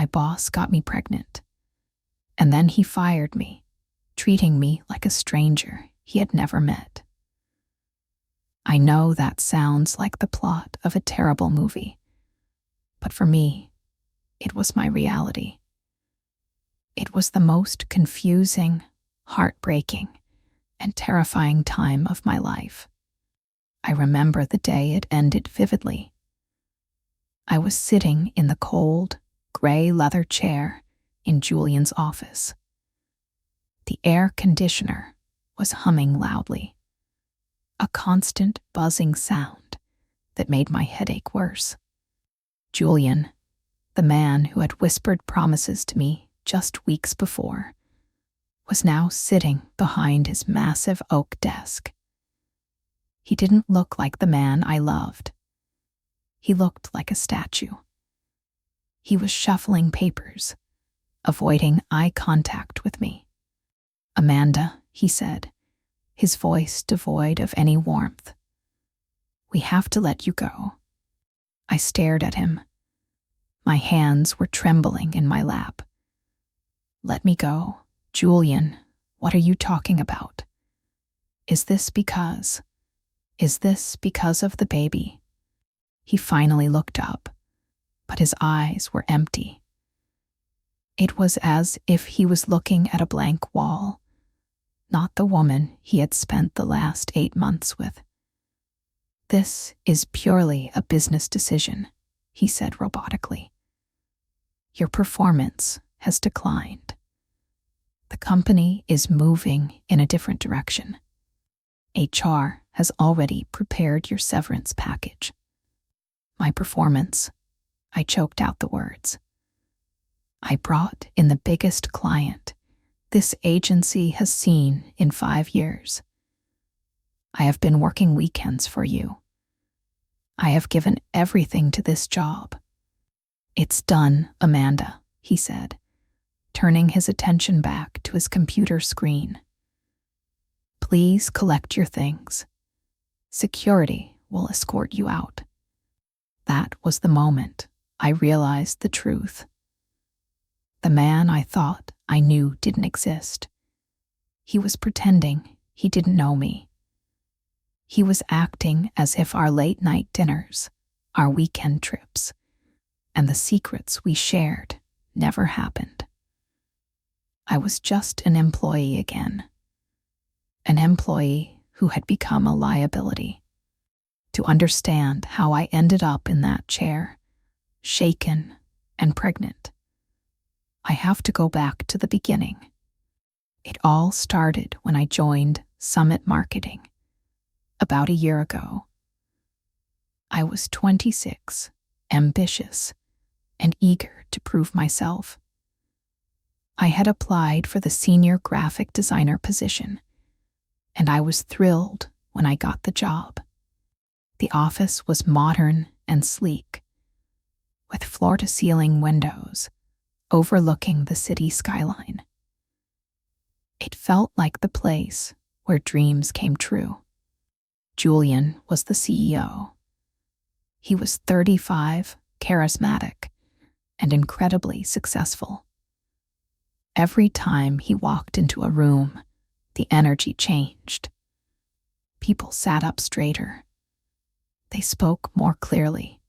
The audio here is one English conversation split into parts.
my boss got me pregnant. And then he fired me, treating me like a stranger he had never met. I know that sounds like the plot of a terrible movie, but for me, it was my reality. It was the most confusing, heartbreaking, and terrifying time of my life. I remember the day it ended vividly. I was sitting in the cold, gray leather chair in Julian's office. The air conditioner was humming loudly, a constant buzzing sound that made my headache worse. Julian, the man who had whispered promises to me just weeks before, was now sitting behind his massive oak desk. He didn't look like the man I loved. He looked like a statue. He was shuffling papers, avoiding eye contact with me. "Amanda," he said, his voice devoid of any warmth. "We have to let you go." I stared at him. My hands were trembling in my lap. "Let me go. Julian, what are you talking about? Is this because of the baby?" He finally looked up, but his eyes were empty. It was as if he was looking at a blank wall, not the woman he had spent the last 8 months with. "This is purely a business decision," he said robotically. "Your performance has declined. The company is moving in a different direction. HR has already prepared your severance package." My performance, I choked out the words. I brought in the biggest client this agency has seen in 5 years. I have been working weekends for you. I have given everything to this job. "It's done, Amanda," he said, turning his attention back to his computer screen. "Please collect your things. Security will escort you out." That was the moment I realized the truth. The man I thought I knew didn't exist. He was pretending he didn't know me. He was acting as if our late-night dinners, our weekend trips, and the secrets we shared never happened. I was just an employee again. An employee who had become a liability. To understand how I ended up in that chair, shaken and pregnant, I have to go back to the beginning. It all started when I joined Summit Marketing about a year ago. I was 26, ambitious, and eager to prove myself. I had applied for the senior graphic designer position, and I was thrilled when I got the job. The office was modern and sleek, with floor-to-ceiling windows overlooking the city skyline. It felt like the place where dreams came true. Julian was the CEO. He was 35, charismatic, and incredibly successful. Every time he walked into a room, the energy changed. People sat up straighter. They spoke more clearly.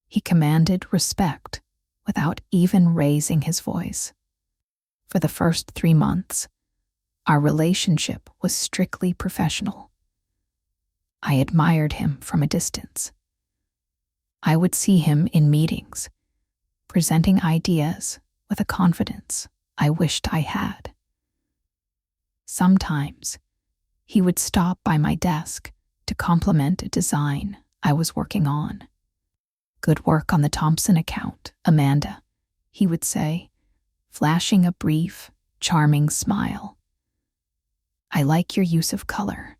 He commanded respect without even raising his voice. For the first 3 months, our relationship was strictly professional. I admired him from a distance. I would see him in meetings, presenting ideas with a confidence I wished I had. Sometimes, he would stop by my desk to compliment a design I was working on. "Good work on the Thompson account, Amanda," he would say, flashing a brief, charming smile. "I like your use of color."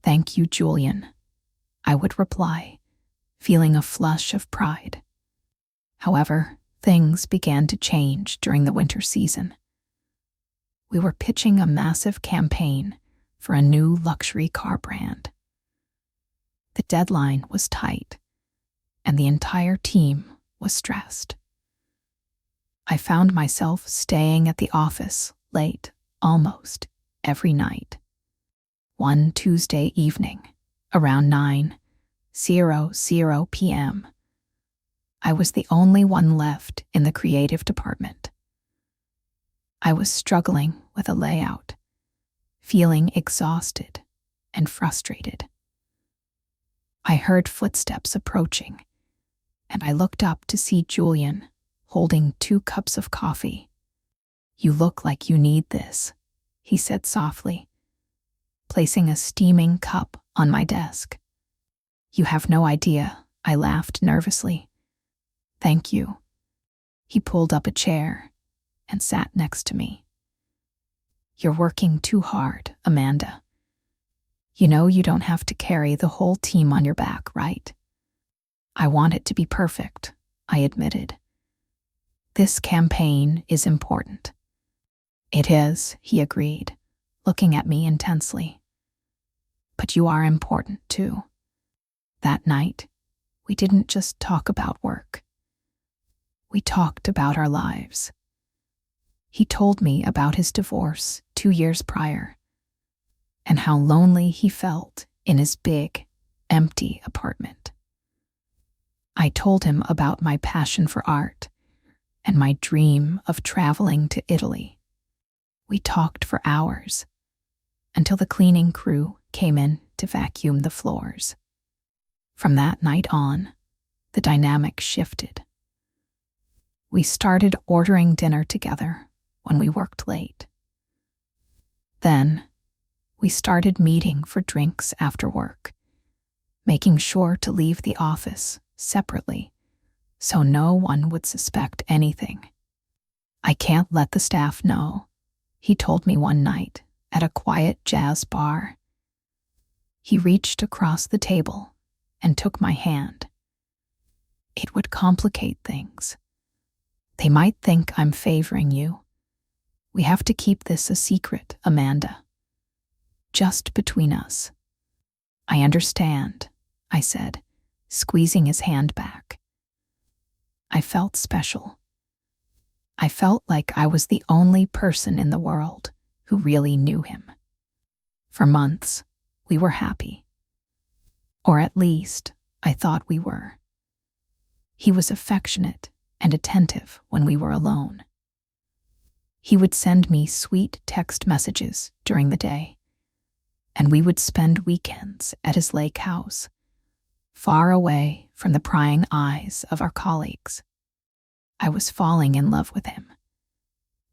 "Thank you, Julian," I would reply, feeling a flush of pride. However, things began to change during the winter season. We were pitching a massive campaign for a new luxury car brand. The deadline was tight, and the entire team was stressed. I found myself staying at the office late almost every night. One Tuesday evening, around 9:00 p.m., I was the only one left in the creative department. I was struggling with a layout, feeling exhausted and frustrated. I heard footsteps approaching, and I looked up to see Julian holding 2 cups of coffee. "You look like you need this," he said softly, placing a steaming cup on my desk. "You have no idea," I laughed nervously. "Thank you." He pulled up a chair and sat next to me. "You're working too hard, Amanda. You know you don't have to carry the whole team on your back, right?" "I want it to be perfect," I admitted. "This campaign is important." "It is," he agreed, looking at me intensely. "But you are important too." That night, we didn't just talk about work. We talked about our lives. He told me about his divorce 2 years prior, and how lonely he felt in his big, empty apartment. I told him about my passion for art and my dream of traveling to Italy. We talked for hours, until the cleaning crew came in to vacuum the floors. From that night on, the dynamic shifted. We started ordering dinner together when we worked late. Then, we started meeting for drinks after work, making sure to leave the office separately so no one would suspect anything. "I can't let the staff know," he told me one night at a quiet jazz bar. He reached across the table and took my hand. "It would complicate things. They might think I'm favoring you. We have to keep this a secret, Amanda. Just between us." "I understand," I said, squeezing his hand back. I felt special. I felt like I was the only person in the world who really knew him. For months, we were happy. Or at least, I thought we were. He was affectionate and attentive when we were alone. He would send me sweet text messages during the day, and we would spend weekends at his lake house, far away from the prying eyes of our colleagues. I was falling in love with him,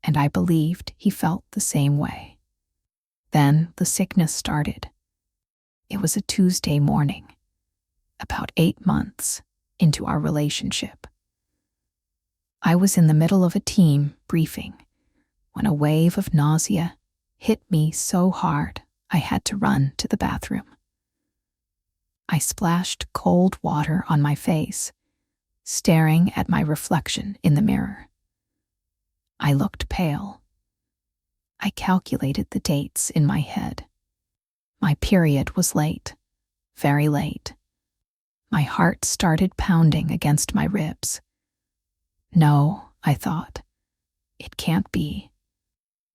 and I believed he felt the same way. Then the sickness started. It was a Tuesday morning, about 8 months into our relationship. I was in the middle of a team briefing when a wave of nausea hit me so hard I had to run to the bathroom. I splashed cold water on my face, staring at my reflection in the mirror. I looked pale. I calculated the dates in my head. My period was late, very late. My heart started pounding against my ribs. No, I thought. It can't be.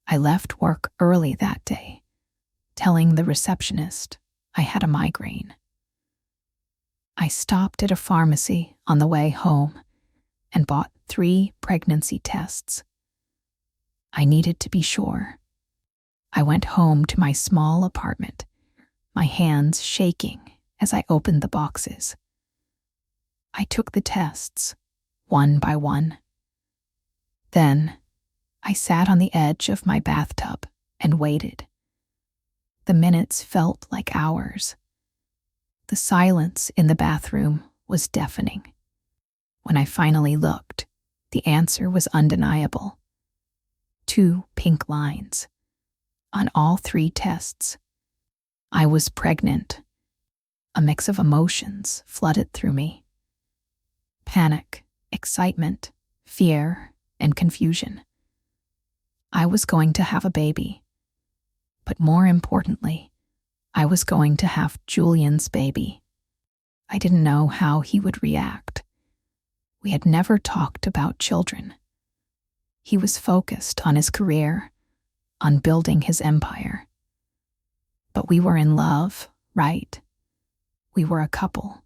I left work early that day, telling the receptionist I had a migraine. I stopped at a pharmacy on the way home and bought 3 pregnancy tests. I needed to be sure. I went home to my small apartment, my hands shaking as I opened the boxes. I took the tests, one by one. Then, I sat on the edge of my bathtub and waited. The minutes felt like hours. The silence in the bathroom was deafening. When I finally looked, the answer was undeniable. 2 pink lines. On all 3 tests. I was pregnant. A mix of emotions flooded through me. Panic, excitement, fear, and confusion. I was going to have a baby. But more importantly, I was going to have Julian's baby. I didn't know how he would react. We had never talked about children. He was focused on his career, on building his empire. But we were in love, right? We were a couple.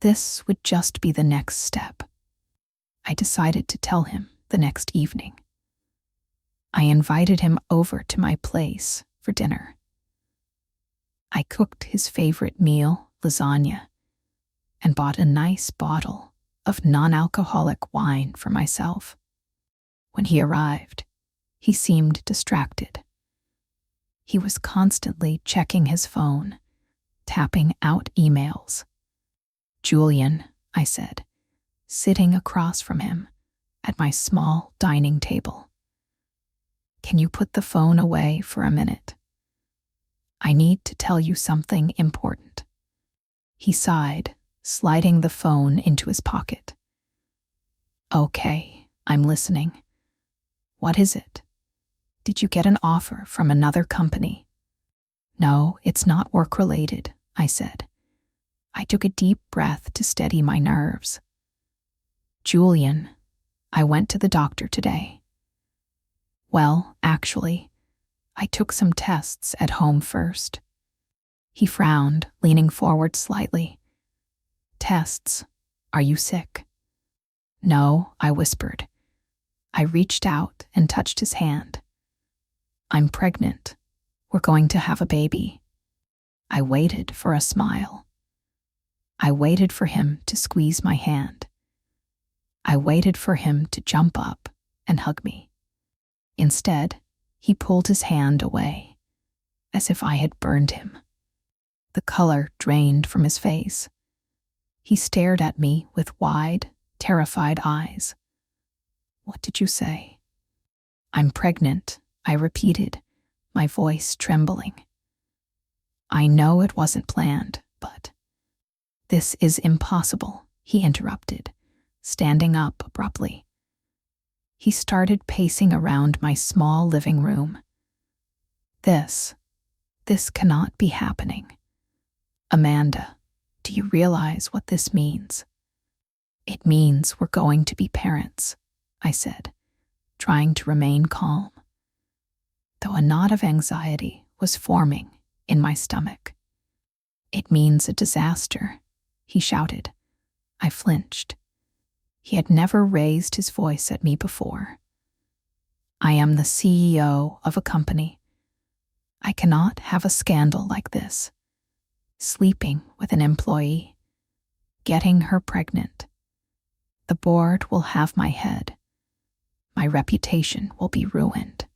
This would just be the next step. I decided to tell him the next evening. I invited him over to my place for dinner. I cooked his favorite meal, lasagna, and bought a nice bottle of non-alcoholic wine for myself. When he arrived, he seemed distracted. He was constantly checking his phone, tapping out emails. "Julian," I said, sitting across from him at my small dining table. "Can you put the phone away for a minute? I need to tell you something important." He sighed, sliding the phone into his pocket. "Okay, I'm listening. What is it? Did you get an offer from another company?" "No, it's not work-related," I said. I took a deep breath to steady my nerves. "Julian, I went to the doctor today. Well, actually, I took some tests at home first." He frowned, leaning forward slightly. "Tests? Are you sick?" "No," I whispered. I reached out and touched his hand. "I'm pregnant. We're going to have a baby." I waited for a smile. I waited for him to squeeze my hand. I waited for him to jump up and hug me. Instead, he pulled his hand away, as if I had burned him. The color drained from his face. He stared at me with wide, terrified eyes. "What did you say?" "I'm pregnant," I repeated, my voice trembling. "I know it wasn't planned, but—" "This is impossible," he interrupted, standing up abruptly. He started pacing around my small living room. This cannot be happening. "Amanda, do you realize what this means?" "It means we're going to be parents," I said, trying to remain calm, though a knot of anxiety was forming in my stomach. "It means a disaster," he shouted. I flinched. He had never raised his voice at me before. "I am the CEO of a company. I cannot have a scandal like this. Sleeping with an employee, getting her pregnant. The board will have my head. My reputation will be ruined."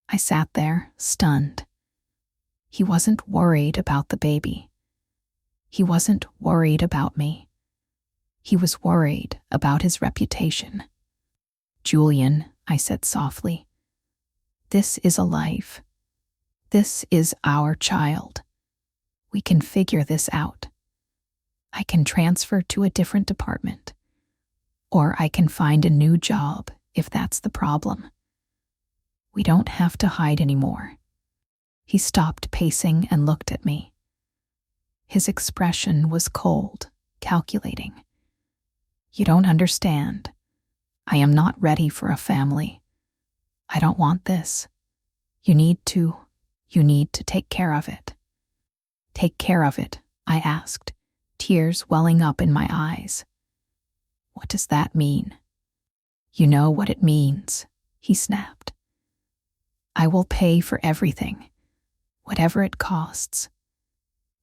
I sat there, stunned. He wasn't worried about the baby. He wasn't worried about me. He was worried about his reputation. "Julian," I said softly, "this is a life. This is our child. We can figure this out. I can transfer to a different department, or I can find a new job if that's the problem. We don't have to hide anymore." He stopped pacing and looked at me. His expression was cold, calculating. "You don't understand. I am not ready for a family. I don't want this. You need to take care of it." "Take care of it?" I asked, tears welling up in my eyes. "What does that mean?" "You know what it means," he snapped. "I will pay for everything, whatever it costs.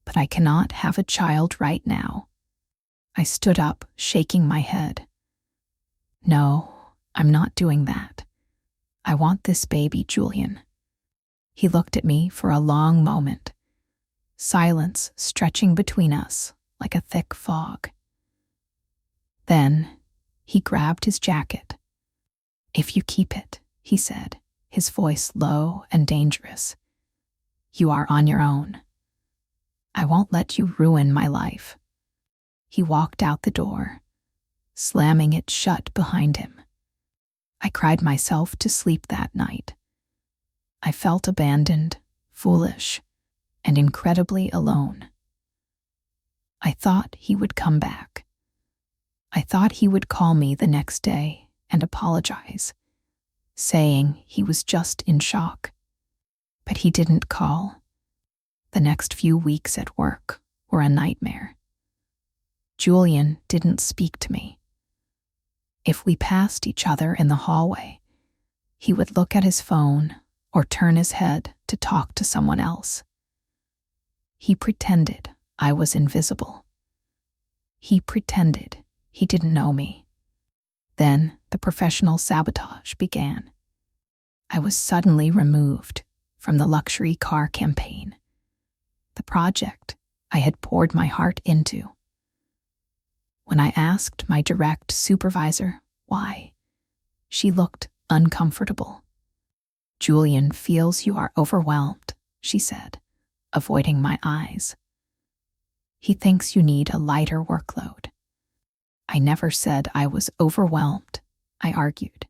But I cannot have a child right now." I stood up, shaking my head. "No, I'm not doing that. I want this baby, Julian." He looked at me for a long moment, silence stretching between us like a thick fog. Then he grabbed his jacket. "If you keep it," he said, his voice low and dangerous, "you are on your own. I won't let you ruin my life." He walked out the door, slamming it shut behind him. I cried myself to sleep that night. I felt abandoned, foolish, and incredibly alone. I thought he would come back. I thought he would call me the next day and apologize, saying he was just in shock. But he didn't call. The next few weeks at work were a nightmare. Julian didn't speak to me. If we passed each other in the hallway, he would look at his phone or turn his head to talk to someone else. He pretended I was invisible. He pretended he didn't know me. Then the professional sabotage began. I was suddenly removed from the luxury car campaign, the project I had poured my heart into. When I asked my direct supervisor why, she looked uncomfortable. "Julian feels you are overwhelmed," she said, avoiding my eyes. "He thinks you need a lighter workload." "I never said I was overwhelmed," I argued.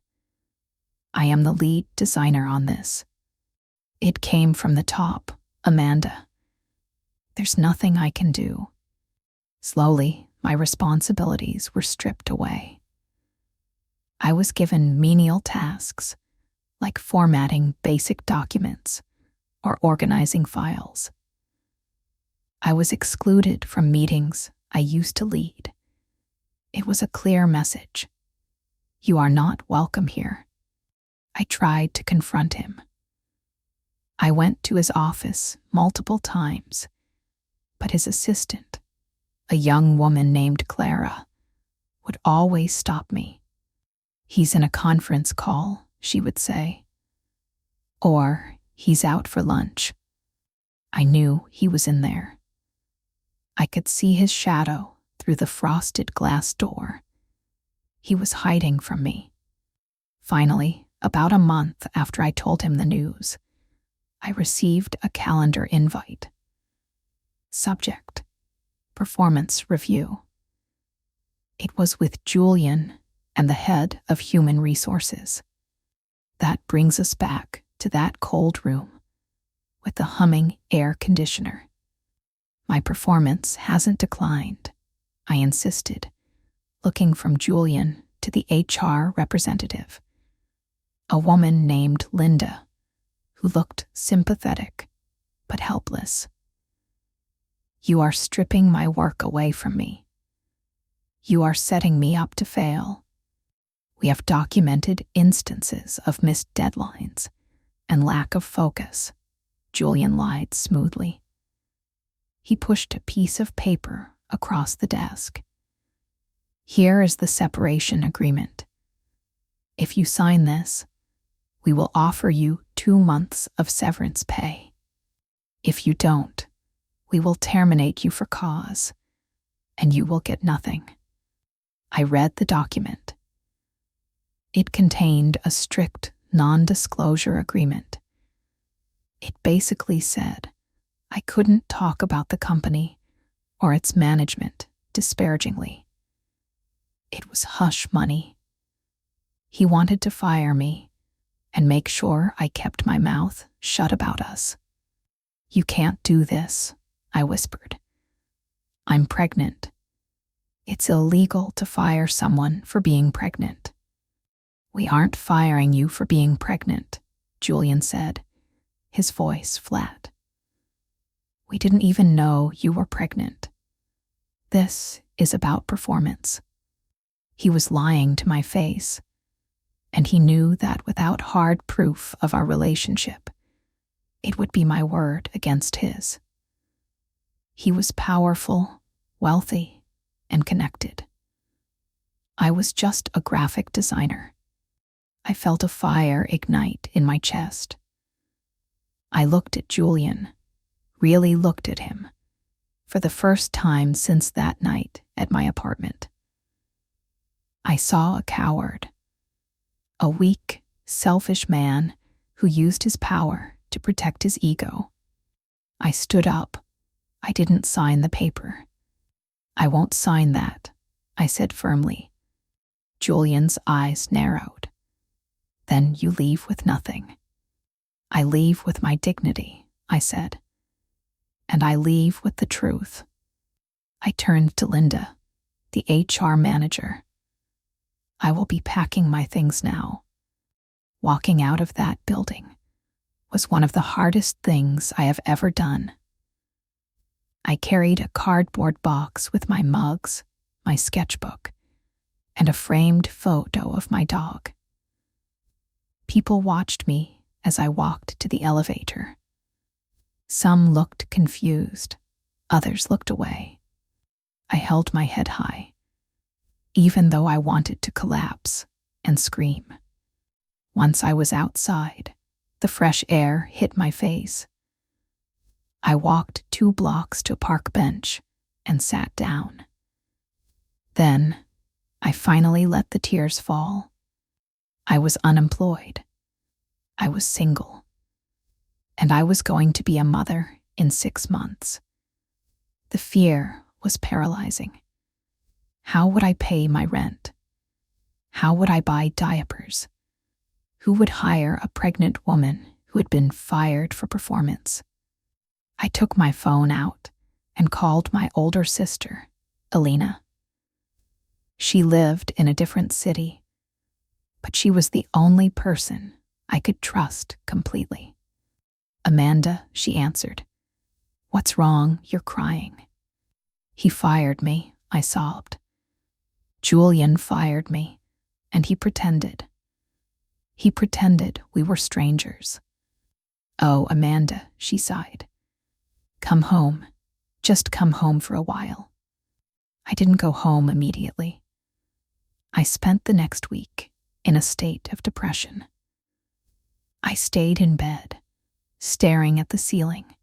"I am the lead designer on this. It came from the top, Amanda. There's nothing I can do." Slowly, my responsibilities were stripped away. I was given menial tasks, like formatting basic documents or organizing files. I was excluded from meetings I used to lead. It was a clear message. "You are not welcome here." I tried to confront him. I went to his office multiple times, but his assistant, a young woman named Clara, would always stop me. "He's in a conference call," she would say. Or, "He's out for lunch." I knew he was in there. I could see his shadow through the frosted glass door. He was hiding from me. Finally, about a month after I told him the news, I received a calendar invite. Subject: performance review. It was with Julian and the head of human resources. That brings us back to that cold room with the humming air conditioner. "My performance hasn't declined," I insisted, looking from Julian to the HR representative, a woman named Linda, who looked sympathetic but helpless. "You are stripping my work away from me. You are setting me up to fail. We have documented instances of missed deadlines and lack of focus," Julian lied smoothly. He pushed a piece of paper across the desk. "Here is the separation agreement. If you sign this, we will offer you 2 months of severance pay. If you don't, we will terminate you for cause, and you will get nothing." I read the document. It contained a strict non-disclosure agreement. It basically said I couldn't talk about the company or its management disparagingly. It was hush money. He wanted to fire me and make sure I kept my mouth shut about us. "You can't do this," I whispered. "I'm pregnant. It's illegal to fire someone for being pregnant." "We aren't firing you for being pregnant," Julian said, his voice flat. "We didn't even know you were pregnant. This is about performance." He was lying to my face, and he knew that without hard proof of our relationship, it would be my word against his. He was powerful, wealthy, and connected. I was just a graphic designer. I felt a fire ignite in my chest. I looked at Julian, really looked at him, for the first time since that night at my apartment. I saw a coward, a weak, selfish man who used his power to protect his ego. I stood up. I didn't sign the paper. "I won't sign that," I said firmly. Julian's eyes narrowed. "Then you leave with nothing." "I leave with my dignity," I said. "And I leave with the truth." I turned to Linda, the HR manager. "I will be packing my things now." Walking out of that building was one of the hardest things I have ever done. I carried a cardboard box with my mugs, my sketchbook, and a framed photo of my dog. People watched me as I walked to the elevator. Some looked confused, others looked away. I held my head high, even though I wanted to collapse and scream. Once I was outside, the fresh air hit my face. I walked 2 blocks to a park bench and sat down. Then, I finally let the tears fall. I was unemployed. I was single. And I was going to be a mother in 6 months. The fear was paralyzing. How would I pay my rent? How would I buy diapers? Who would hire a pregnant woman who had been fired for performance? I took my phone out and called my older sister, Alina. She lived in a different city, but she was the only person I could trust completely. "Amanda," she answered. "What's wrong? You're crying." "He fired me," I sobbed. "Julian fired me, and he pretended. He pretended we were strangers." "Oh, Amanda," she sighed. "Come home. Just come home for a while." I didn't go home immediately. I spent the next week in a state of depression. I stayed in bed, staring at the ceiling,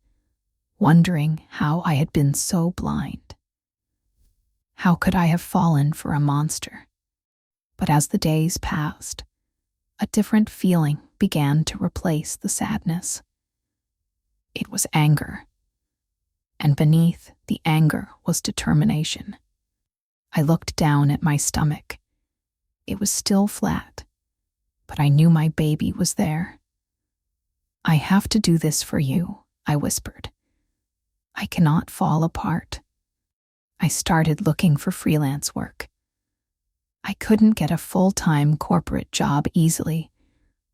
wondering how I had been so blind. How could I have fallen for a monster? But as the days passed, a different feeling began to replace the sadness. It was anger, and beneath the anger was determination. I looked down at my stomach. It was still flat, but I knew my baby was there. "I have to do this for you," I whispered. "I cannot fall apart." I started looking for freelance work. I couldn't get a full-time corporate job easily.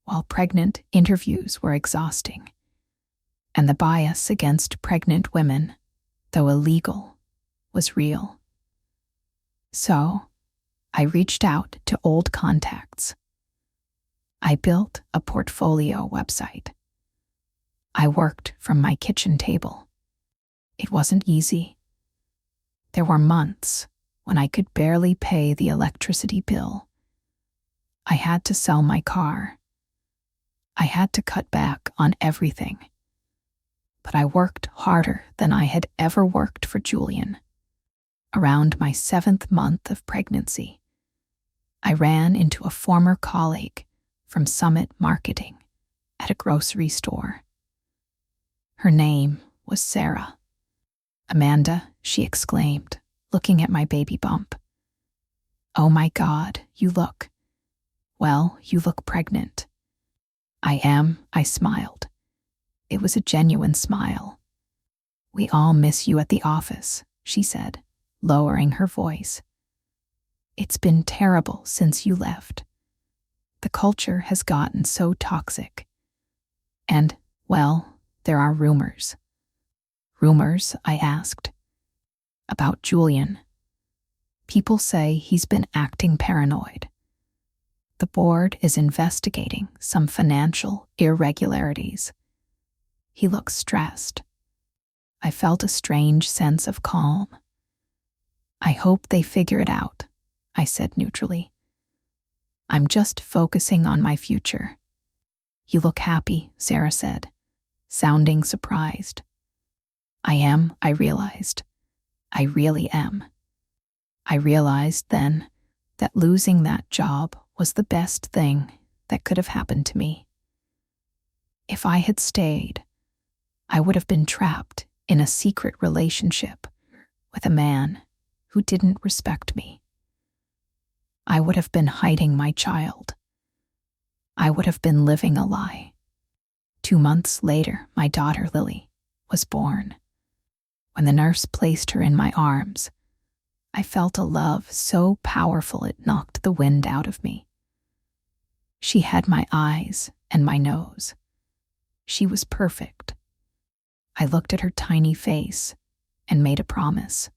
While pregnant, interviews were exhausting. And the bias against pregnant women, though illegal, was real. So, I reached out to old contacts. I built a portfolio website. I worked from my kitchen table. It wasn't easy. There were months when I could barely pay the electricity bill. I had to sell my car. I had to cut back on everything. But I worked harder than I had ever worked for Julian. Around my 7th month of pregnancy, I ran into a former colleague from Summit Marketing at a grocery store. Her name was Sarah. "Amanda," she exclaimed, looking at my baby bump. "Oh my God, you look pregnant." "I am," I smiled. It was a genuine smile. "We all miss you at the office," she said, lowering her voice. "It's been terrible since you left. The culture has gotten so toxic. And, well, there are rumors." "Rumors?" I asked. "About Julian. People say he's been acting paranoid. The board is investigating some financial irregularities. He looks stressed." I felt a strange sense of calm. "I hope they figure it out," I said neutrally. "I'm just focusing on my future." "You look happy," Sarah said, sounding surprised. "I am," I realized. "I really am." I realized then that losing that job was the best thing that could have happened to me. If I had stayed, I would have been trapped in a secret relationship with a man who didn't respect me. I would have been hiding my child. I would have been living a lie. 2 months later, my daughter Lily was born. When the nurse placed her in my arms, I felt a love so powerful it knocked the wind out of me. She had my eyes and my nose. She was perfect. I looked at her tiny face and made a promise.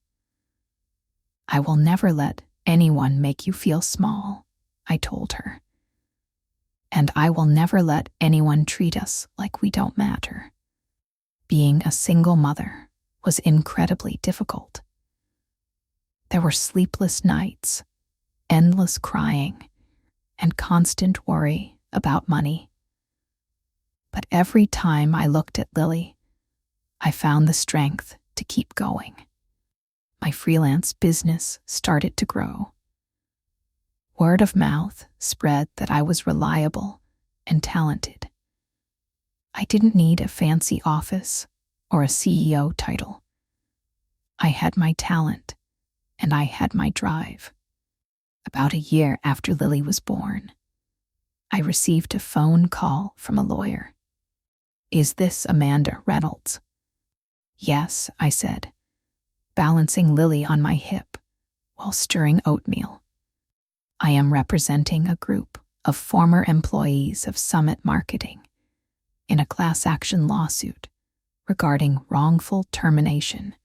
I will never let anyone make you feel small, I told her. And I will never let anyone treat us like we don't matter. Being a single mother was incredibly difficult. There were sleepless nights, endless crying, and constant worry about money. But every time I looked at Lily, I found the strength to keep going. My freelance business started to grow. Word of mouth spread that I was reliable and talented. I didn't need a fancy office or a CEO title. I had my talent, and I had my drive. About a year after Lily was born, I received a phone call from a lawyer. "Is this Amanda Reynolds?" "Yes," I said, balancing Lily on my hip while stirring oatmeal. "I am representing a group of former employees of Summit Marketing in a class action lawsuit regarding wrongful termination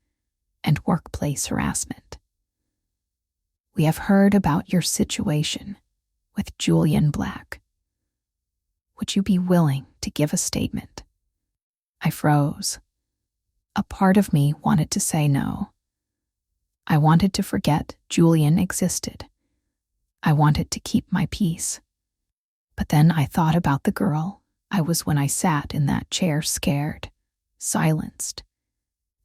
and workplace harassment. We have heard about your situation with Julian Black. Would you be willing to give a statement?" I froze. A part of me wanted to say no. I wanted to forget Julian existed. I wanted to keep my peace. But then I thought about the girl I was when I sat in that chair, scared, silenced,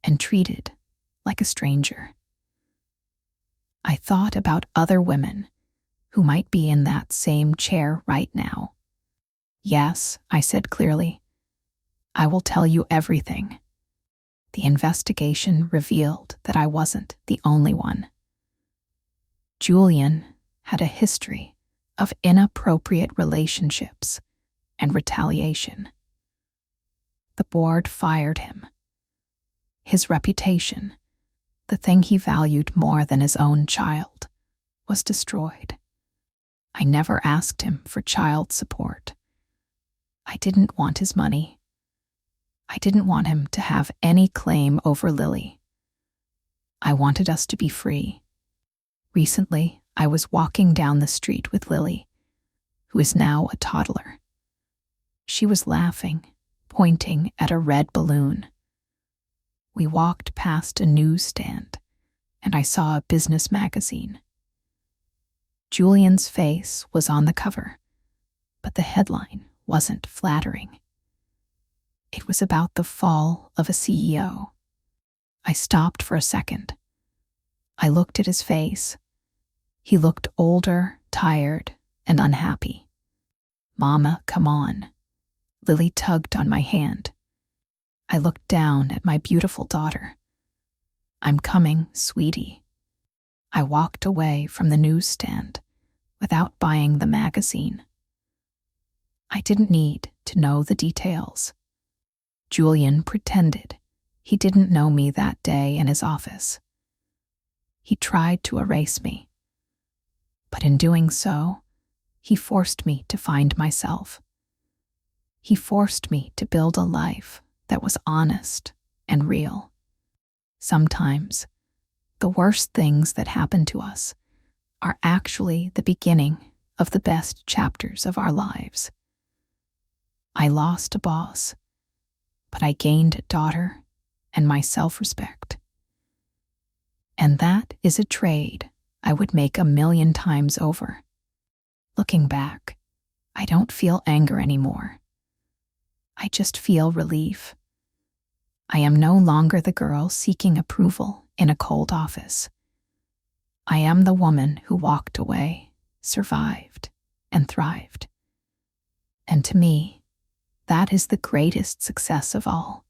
and treated like a stranger. I thought about other women who might be in that same chair right now. "Yes," I said clearly. "I will tell you everything." The investigation revealed that I wasn't the only one. Julian had a history of inappropriate relationships and retaliation. The board fired him. His reputation, the thing he valued more than his own child, was destroyed. I never asked him for child support. I didn't want his money. I didn't want him to have any claim over Lily. I wanted us to be free. Recently, I was walking down the street with Lily, who is now a toddler. She was laughing, pointing at a red balloon. We walked past a newsstand, and I saw a business magazine. Julian's face was on the cover, but the headline wasn't flattering. It was about the fall of a CEO. I stopped for a second. I looked at his face. He looked older, tired, and unhappy. "Mama, come on." Lily tugged on my hand. I looked down at my beautiful daughter. "I'm coming, sweetie." I walked away from the newsstand without buying the magazine. I didn't need to know the details. Julian pretended he didn't know me that day in his office. He tried to erase me, but in doing so, he forced me to find myself. He forced me to build a life that was honest and real. Sometimes, the worst things that happen to us are actually the beginning of the best chapters of our lives. I lost a boss, but I gained a daughter and my self-respect. And that is a trade I would make 1,000,000 times over. Looking back, I don't feel anger anymore. I just feel relief. I am no longer the girl seeking approval in a cold office. I am the woman who walked away, survived, and thrived. And to me, that is the greatest success of all.